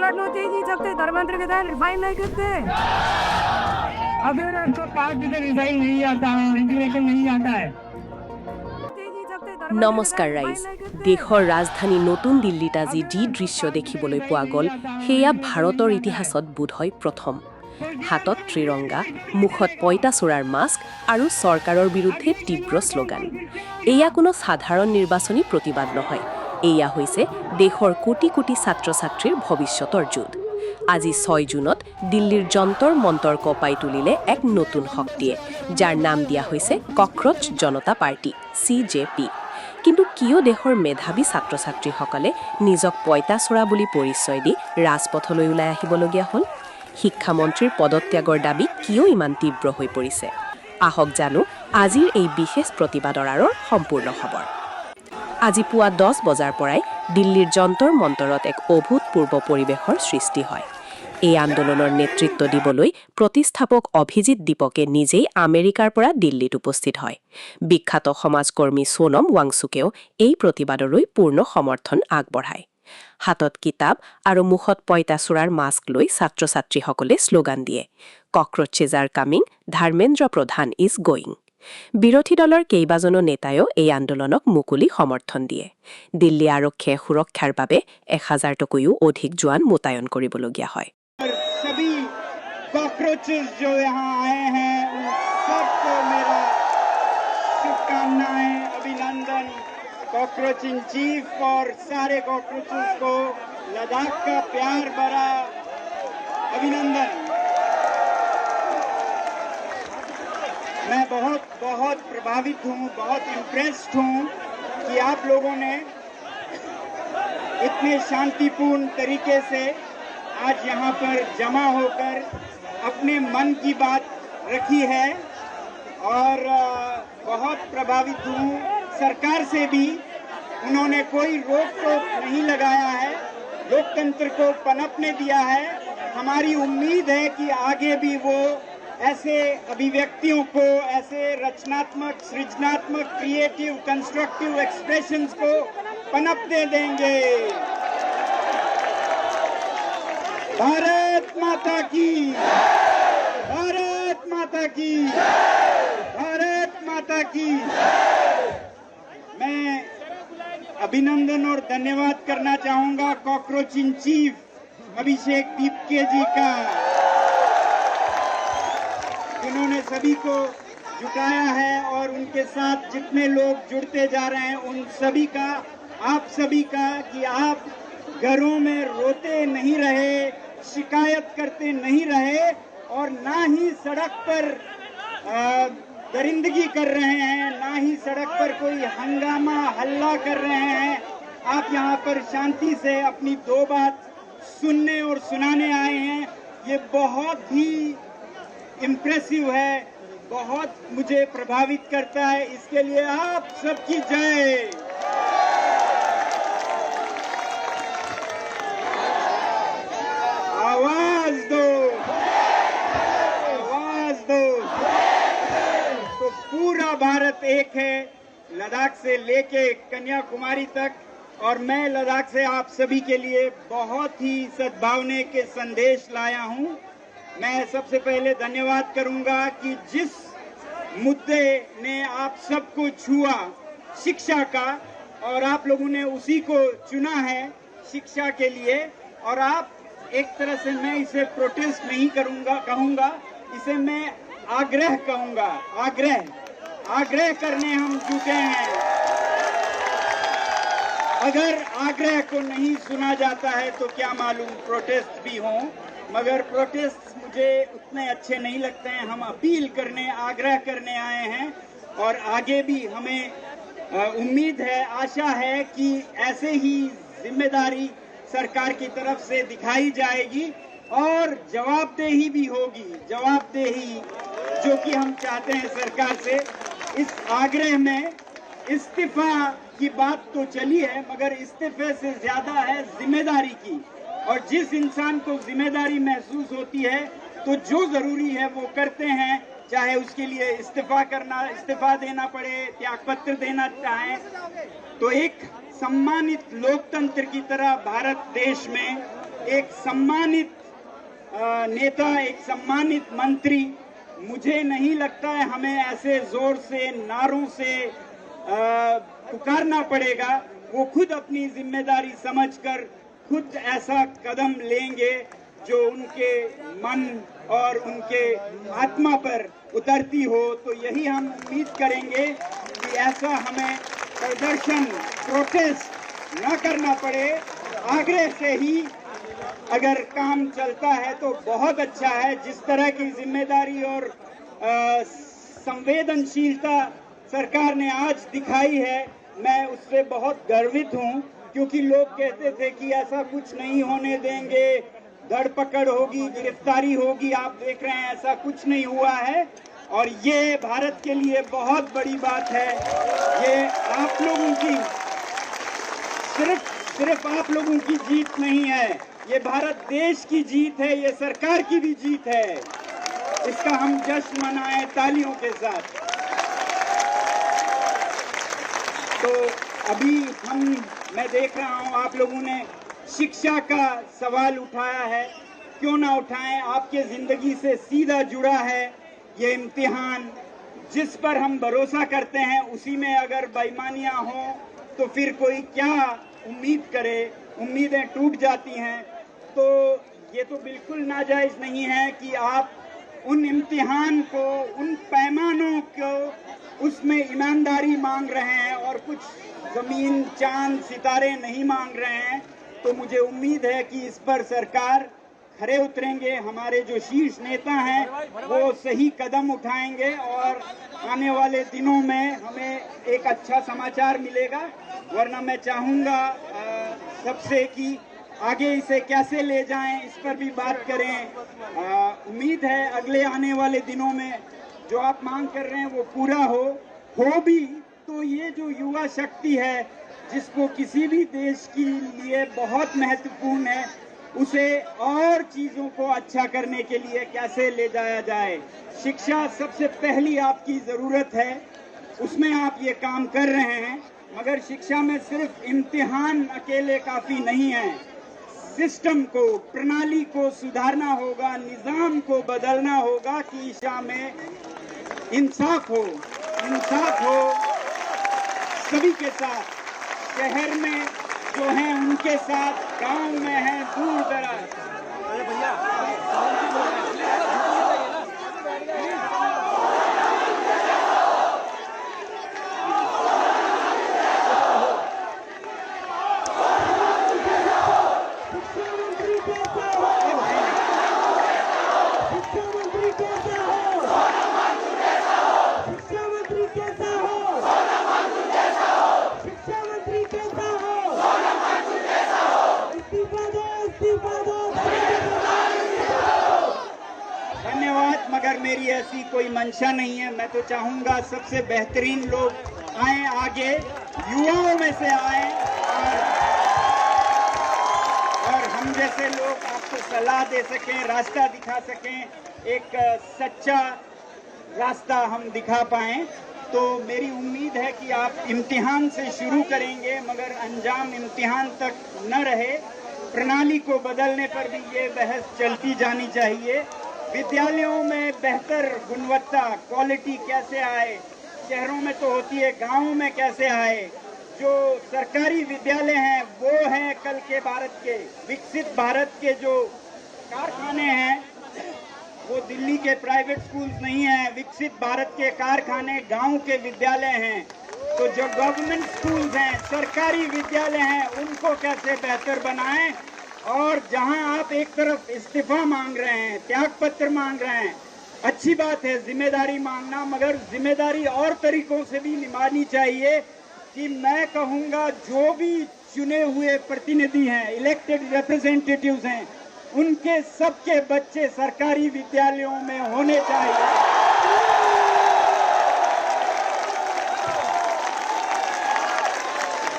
पलट लो, तेज नहीं सकते, धर्मेंद्र के साथ रिफाइन नहीं करते। अगर आपको पार्टी से रिजाइन नहीं आता है, इंटीग्रेशन नहीं आता है। নমস্কাৰ ৰাইজ। দেশৰ ৰাজধানী নতুন দিল্লীত আজি যি দৃশ্য দেখিবলৈ পোৱা গ'ল সেয়া ভাৰতৰ ইতিহাসত বোধহয় প্ৰথম। হাতত ত্ৰিৰংগা, মুখত পঁইতাচোৰাৰ মাস্ক আৰু চৰকাৰৰ বিৰুদ্ধে তীব্ৰ শ্লোগান। এয়া কোনো সাধাৰণ নিৰ্বাচনী প্ৰতিবাদ নহয়, এয়া হৈছে দেশৰ কোটি কোটি ছাত্ৰ ছাত্ৰীৰ ভৱিষ্যতৰ যুঁজ। আজি 6 জুনত দিল্লীৰ যন্তৰ মন্তৰ কঁপাই তুলিলে এক নতুন শক্তিয়ে, যাৰ নাম দিয়া হৈছে ককৰোচ জনতা পাৰ্টি CJP। কিন্তু কিয় দেশৰ মেধাৱী ছাত্ৰ ছাত্ৰীসকলে নিজক পঁইতাচোৰা বুলি পৰিচয় দি ৰাজপথলৈ ওলাই আহিবলগীয়া হ'ল? শিক্ষামন্ত্ৰীৰ পদত্যাগৰ দাবী কিয় ইমান তীব্ৰ হৈ পৰিছে? আহক জানো আজিৰ এই বিশেষ প্ৰতিবাদৰ আঁৰৰ সম্পূৰ্ণ খবৰ। আজি পুৱা 10 বজাৰ পৰাই দিল্লীৰ যন্তৰ মন্তৰত এক অভূতপূৰ্ব পৰিৱেশৰ সৃষ্টি হয়। এই আন্দোলনৰ নেতৃত্ব দিবলৈ প্ৰতিষ্ঠাপক অভিজিৎ দীপকে নিজেই আমেৰিকাৰ পৰা দিল্লীত উপস্থিত হয়। বিখ্যাত সমাজকৰ্মী সোনম ৱাংচুকেও এই প্ৰতিবাদলৈ পূৰ্ণ সমৰ্থন আগবঢ়ায়। হাতত কিতাপ আৰু মুখত পঁইতাচোৰাৰ মাস্ক লৈ ছাত্ৰ ছাত্ৰীসকলে শ্লোগান দিয়ে, cockroaches are coming, Dharmendra Pradhan is going. বিৰোধী দলৰ কেইবাজনো নেতায়ো এই আন্দোলনক মুকলি সমৰ্থন দিয়ে। দিল্লী আৰক্ষীয়ে সুৰক্ষাৰ বাবে 1000তকৈও অধিক জোৱান মোতায়েন কৰিবলগীয়া হয়। सभी कॉकरोचेस जो यहाँ आए हैं उन सबको मेरा शुभकामनाएं, अभिनंदन। कॉकरोच इन चीफ और सारे कॉकरोचेस को लद्दाख का प्यार भरा अभिनंदन। मैं बहुत बहुत प्रभावित हूँ, बहुत इम्प्रेस्ड हूँ कि आप लोगों ने इतने शांतिपूर्ण तरीके से आज यहाँ पर जमा होकर अपने मन की बात रखी है और बहुत प्रभावित हूँ। सरकार से भी उन्होंने कोई रोक टोक नहीं लगाया है, लोकतंत्र को पनपने दिया है। हमारी उम्मीद है कि आगे भी वो ऐसे अभिव्यक्तियों को, ऐसे रचनात्मक, सृजनात्मक, क्रिएटिव, कंस्ट्रक्टिव एक्सप्रेशंस को पनपने देंगे। भारत माता की, भारत माता की, भारत माता की। मैं अभिनंदन और धन्यवाद करना चाहूंगा कॉकरोच इन चीफ अभिषेक दीपके जी का, जिन्होंने सभी को जुटाया है और उनके साथ जितने लोग जुड़ते जा रहे हैं उन सभी का, आप सभी का, कि आप घरों में रोते नहीं रहे, शिकायत करते नहीं रहे और ना ही सड़क पर दरिंदगी कर रहे हैं, ना ही सड़क पर कोई हंगामा हल्ला कर रहे हैं। आप यहाँ पर शांति से अपनी दो बात सुनने और सुनाने आए हैं। ये बहुत ही इम्प्रेसिव है, बहुत मुझे प्रभावित करता है। इसके लिए आप सबकी जय। आवाज दो, आवाज दो। तो पूरा भारत एक है, लद्दाख से लेके कन्याकुमारी तक, और मैं लद्दाख से आप सभी के लिए बहुत ही सद्भावना के संदेश लाया हूं। मैं सबसे पहले धन्यवाद करूंगा कि जिस मुद्दे ने आप सबको छुआ, शिक्षा का, और आप लोगों ने उसी को चुना है शिक्षा के लिए। और आप एक तरह से, मैं इसे प्रोटेस्ट नहीं कहूंगा, इसे मैं आग्रह कहूंगा। आग्रह करने हम जुटे हैं। अगर आग्रह को नहीं सुना जाता है तो क्या मालूम प्रोटेस्ट भी हों, मगर प्रोटेस्ट मुझे उतने अच्छे नहीं लगते हैं। हम अपील करने, आग्रह करने आए हैं और आगे भी हमें उम्मीद है, आशा है कि ऐसे ही जिम्मेदारी सरकार की तरफ से दिखाई जाएगी और जवाबदेही भी होगी। जवाबदेही जो कि हम चाहते हैं सरकार से। इस आग्रह में इस्तीफा की बात तो चली है, मगर इस्तीफे से ज्यादा है जिम्मेदारी की। और जिस इंसान को जिम्मेदारी महसूस होती है तो जो जरूरी है वो करते हैं, चाहे उसके लिए इस्तीफा देना पड़े, त्यागपत्र देना चाहें। तो एक सम्मानित लोकतंत्र की तरह भारत देश में एक सम्मानित नेता, एक सम्मानित मंत्री, मुझे नहीं लगता है हमें ऐसे जोर से नारों से पुकारना पड़ेगा। वो खुद अपनी जिम्मेदारी समझकर खुद ऐसा कदम लेंगे जो उनके मन और उनके आत्मा पर उतरती हो। तो यही हम उम्मीद करेंगे कि ऐसा हमें प्रदर्शन, प्रोटेस्ट न करना पड़े। आग्रह से ही अगर काम चलता है तो बहुत अच्छा है। जिस तरह की जिम्मेदारी और संवेदनशीलता सरकार ने आज दिखाई है, मैं उससे बहुत गर्वित हूं, क्योंकि लोग कहते थे कि ऐसा कुछ नहीं होने देंगे, धरपकड़ होगी, गिरफ्तारी होगी। आप देख रहे हैं ऐसा कुछ नहीं हुआ है और ये भारत के लिए बहुत बड़ी बात है। ये आप लोगों की सिर्फ आप लोगों की जीत नहीं है, ये भारत देश की जीत है, ये सरकार की भी जीत है। इसका हम जश्न मनाएं तालियों के साथ। तो अभी मैं देख रहा हूं आप लोगों ने शिक्षा का सवाल उठाया है। क्यों ना उठाएं, आपके जिंदगी से सीधा जुड़ा है ये इम्तिहान। जिस पर हम भरोसा करते हैं उसी में अगर बेईमानियां हों तो फिर कोई क्या उम्मीद करे, उम्मीदें टूट जाती हैं। तो ये तो बिल्कुल नाजायज नहीं है कि आप उन इम्तिहान को, उन पैमानों को, उसमें ईमानदारी मांग रहे हैं और कुछ जमीन, चांद, सितारे नहीं मांग रहे हैं। तो मुझे उम्मीद है कि इस पर सरकार खरे उतरेंगे, हमारे जो शीर्ष नेता हैं वो सही कदम उठाएंगे और आने वाले दिनों में हमें एक अच्छा समाचार मिलेगा। वरना मैं चाहूँगा सबसे कि आगे इसे कैसे ले जाएं, इस पर भी बात करें। उम्मीद है अगले आने वाले दिनों में जो आप मांग कर रहे हैं वो पूरा हो भी तो ये जो युवा शक्ति है, जिसको किसी भी देश के लिए बहुत महत्वपूर्ण है, उसे और चीज़ों को अच्छा करने के लिए कैसे ले जाया जाए। शिक्षा सबसे पहली आपकी ज़रूरत है, उसमें आप ये काम कर रहे हैं। मगर शिक्षा में सिर्फ इम्तिहान अकेले काफ़ी नहीं है। सिस्टम को, प्रणाली को सुधारना होगा, निज़ाम को बदलना होगा कि शिक्षा में इंसाफ हो सभी के साथ। शहर में जो हैं उनके साथ, गांव में हैं, दूर दराज। धन्यवाद, मगर मेरी ऐसी कोई मंशा नहीं है। मैं तो चाहूंगा सबसे बेहतरीन लोग आए आगे, युवाओं में से आए और हम जैसे लोग आपको सलाह दे सकें, रास्ता दिखा सकें, एक सच्चा रास्ता हम दिखा पाएं। तो मेरी उम्मीद है कि आप इम्तिहान से शुरू करेंगे मगर अंजाम इम्तिहान तक न रहे। प्रणाली को बदलने पर भी ये बहस चलती जानी चाहिए। विद्यालयों में बेहतर गुणवत्ता, क्वालिटी कैसे आए, शहरों में तो होती है, गांवों में कैसे आए। जो सरकारी विद्यालय हैं वो हैं कल के भारत के, विकसित भारत के जो कारखाने हैं, वो दिल्ली के प्राइवेट स्कूल्स नहीं हैं। विकसित भारत के कारखाने गांव के विद्यालय हैं। तो जो गवर्नमेंट स्कूल्स हैं, सरकारी विद्यालय हैं, उनको कैसे बेहतर बनाएं। और जहां आप एक तरफ इस्तीफा मांग रहे हैं, त्याग पत्र मांग रहे हैं, अच्छी बात है जिम्मेदारी मांगना, मगर जिम्मेदारी और तरीकों से भी निभानी चाहिए। कि मैं कहूँगा जो भी चुने हुए प्रतिनिधि हैं, इलेक्टेड रिप्रेजेंटेटिव्स हैं, उनके सबके बच्चे सरकारी विद्यालयों में होने चाहिए।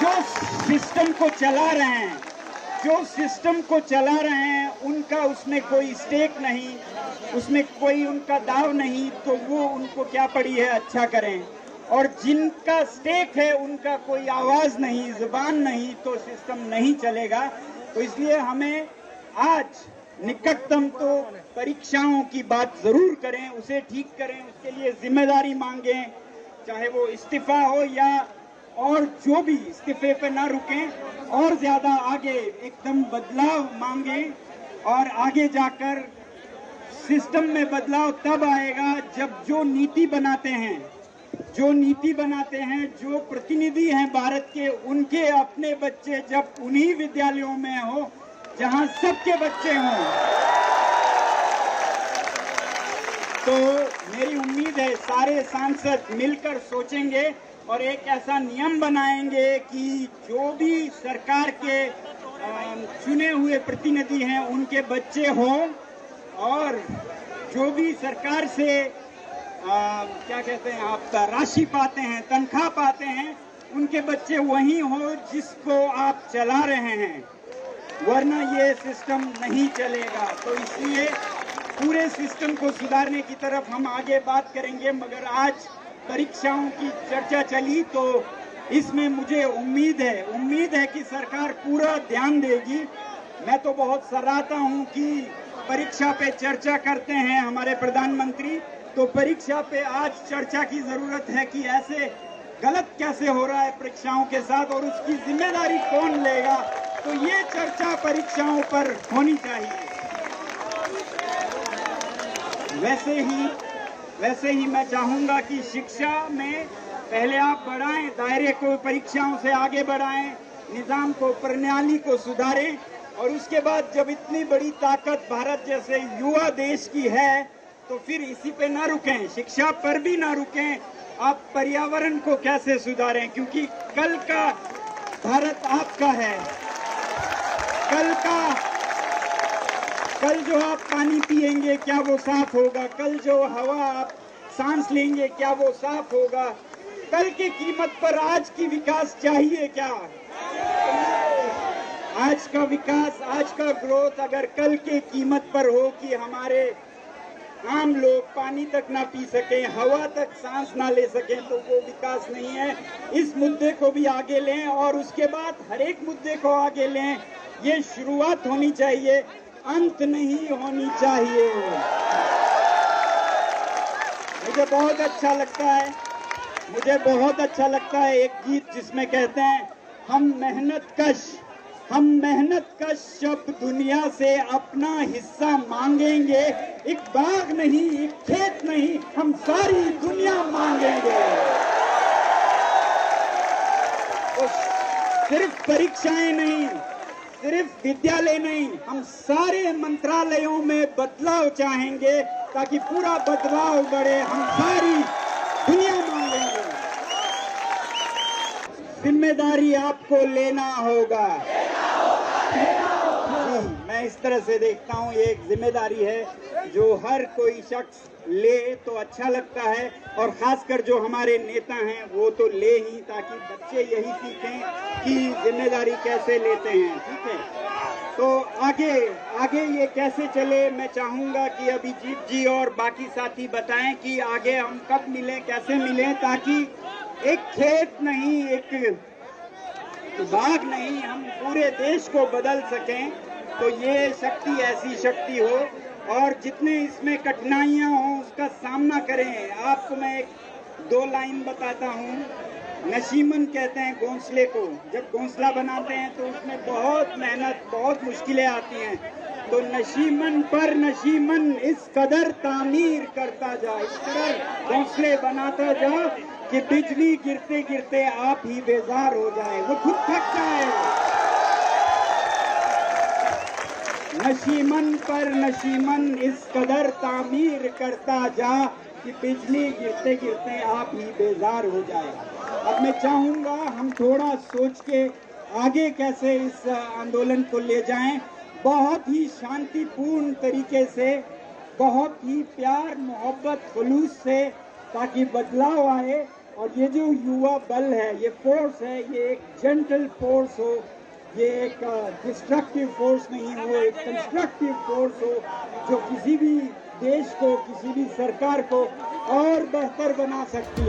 जो सिस्टम को चला रहे हैं, उनका उसमें कोई स्टेक नहीं, उसमें कोई उनका दाव नहीं, तो वो उनको क्या पड़ी है, अच्छा करें। और जिनका स्टेक है उनका कोई आवाज नहीं, जुबान नहीं, तो सिस्टम नहीं चलेगा। तो इसलिए हमें आज निकटतम तो परीक्षाओं की बात जरूर करें, उसे ठीक करें, उसके लिए जिम्मेदारी मांगें, चाहे वो इस्तीफा हो या और जो भी, इस्तीफे पे ना रुकें और ज्यादा आगे एकदम बदलाव मांगें। और आगे जाकर सिस्टम में बदलाव तब आएगा जब जो नीति बनाते हैं, जो प्रतिनिधि हैं भारत के, उनके अपने बच्चे जब उन्हीं विद्यालयों में हो जहां सबके बच्चे हों। तो मेरी उम्मीद है सारे सांसद मिलकर सोचेंगे और एक ऐसा नियम बनाएंगे कि जो भी सरकार के चुने हुए प्रतिनिधि हैं उनके बच्चे हों, और जो भी सरकार से क्या कहते हैं आप, राशि पाते हैं, तनख्वाह पाते हैं, उनके बच्चे वही हो जिसको आप चला रहे हैं, वरना ये सिस्टम नहीं चलेगा। तो इसलिए पूरे सिस्टम को सुधारने की तरफ हम आगे बात करेंगे। मगर आज परीक्षाओं की चर्चा चली तो इसमें मुझे उम्मीद है कि सरकार पूरा ध्यान देगी। मैं तो बहुत सराहता हूं कि परीक्षा पे चर्चा करते हैं हमारे प्रधानमंत्री, तो परीक्षा पे आज चर्चा की जरूरत है कि ऐसे गलत कैसे हो रहा है परीक्षाओं के साथ और उसकी जिम्मेदारी कौन लेगा। तो ये चर्चा परीक्षाओं पर होनी चाहिए। वैसे ही मैं चाहूंगा कि शिक्षा में पहले आप बढ़ाएं, दायरे को परीक्षाओं से आगे बढ़ाएं, निजाम को, प्रणाली को सुधारें, और उसके बाद जब इतनी बड़ी ताकत भारत जैसे युवा देश की है तो फिर इसी पे ना रुकें, शिक्षा पर भी ना रुकें। आप पर्यावरण को कैसे सुधारें, क्योंकि कल का भारत आपका है। कल जो आप पानी पिएंगे क्या वो साफ होगा? कल जो हवा आप सांस लेंगे क्या वो साफ होगा? कल की कीमत पर आज की विकास चाहिए क्या? आज का विकास, आज का ग्रोथ अगर कल के कीमत पर हो कि हमारे आम लोग पानी तक ना पी सके, हवा तक सांस ना ले सके, तो वो विकास नहीं है। इस मुद्दे को भी आगे लें और उसके बाद हर एक मुद्दे को आगे लें। ये शुरुआत होनी चाहिए, अंत नहीं होनी चाहिए। मुझे बहुत अच्छा लगता है एक गीत जिसमें कहते हैं, हम मेहनत कश जब दुनिया से अपना हिस्सा मांगेंगे, एक बाग नहीं, एक खेत नहीं, हम सारी दुनिया मांगेंगे। तो सिर्फ परीक्षाएं नहीं, सिर्फ विद्यालय नहीं, हम सारे मंत्रालयों में बदलाव चाहेंगे ताकि पूरा बदलाव बढ़े, हम सारी दुनिया मांगेंगे। जिम्मेदारी आपको लेना होगा। मैं इस तरह से देखता हूँ, ये एक जिम्मेदारी है जो हर कोई शख्स ले तो अच्छा लगता है, और खासकर जो हमारे नेता हैं वो तो ले ही, ताकि बच्चे यही सीखें कि जिम्मेदारी कैसे लेते हैं। ठीक है, तो आगे ये कैसे चले, मैं चाहूंगा कि अभिजीत जी और बाकी साथी बताएं कि आगे हम कब मिलें, कैसे मिलें, ताकि एक खेत नहीं, एक बाग नहीं, हम पूरे देश को बदल सकें। तो ये शक्ति ऐसी शक्ति हो, और जितने इसमें कठिनाइयां हो उसका सामना करें। आपको मैं एक 2 लाइन बताता हूँ। नशीमन कहते हैं घोंसले को, जब घोंसला बनाते हैं तो उसमें बहुत मेहनत, बहुत मुश्किलें आती हैं। तो नशीमन पर नशीमन इस कदर तामीर करता जा, इस कदर घोंसले बनाता जा कि बिजली गिरते गिरते आप ही बेजार हो जाए, वो खुद थक जाए। नशीमन पर नशीमन इस कदर तामीर करता जा कि बिजली गिरते गिरते आप ही बेजार हो जाए। अब मैं चाहूंगा हम थोड़ा सोच के आगे कैसे इस आंदोलन को ले जाएं, बहुत ही शांतिपूर्ण तरीके से, बहुत ही प्यार, मोहब्बत, खुलूस से, ताकि बदलाव आए। और ये जो युवा बल है, ये फोर्स है, ये एक जेंटल फोर्स हो, ये एक डिस्ट्रक्टिव फोर्स नहीं हो, एक कंस्ट्रक्टिव फोर्स हो, जो किसी भी देश को, किसी भी सरकार को और बेहतर बना सकती है।